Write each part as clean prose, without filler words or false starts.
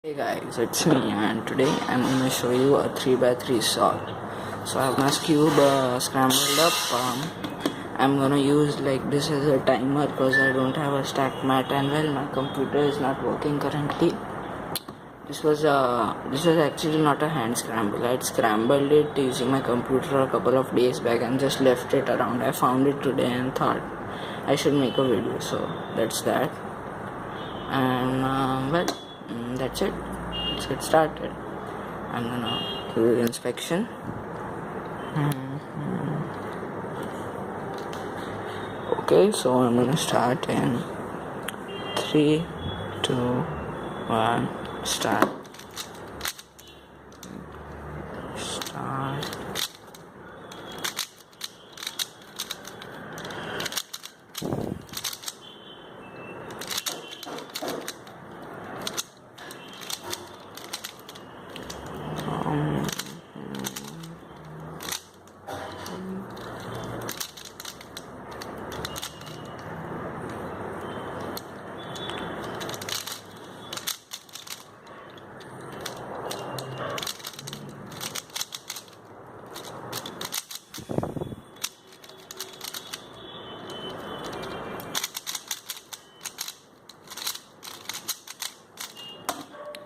Hey guys, it's me and today I'm going to show you a 3x3 solve. So I have my cube scrambled up. I'm going to use like this as a timer because I don't have a stack mat and well my computer is not working currently. This was actually not a hand scramble. I had scrambled it using my computer a couple of days back and just left it around. I found it today and thought I should make a video, so that's that. And that's it. Let's get started. I'm gonna do the inspection. Okay, so I'm gonna start in 3, 2, 1, start.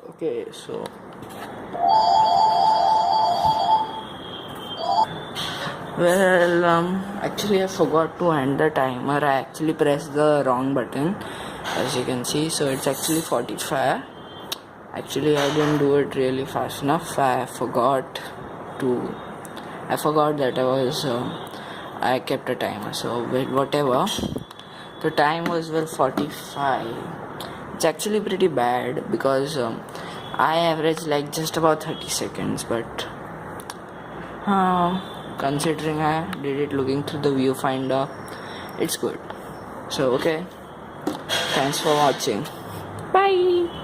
Okay, so actually I forgot to end the timer. I actually pressed the wrong button, as you can see. So it's actually 45. Actually, I didn't do it really fast enough. I forgot that I kept a timer. So whatever. The time was 45. It's actually pretty bad because I average like just about 30 seconds, but considering I did it looking through the viewfinder, it's good. So okay, thanks for watching. Bye.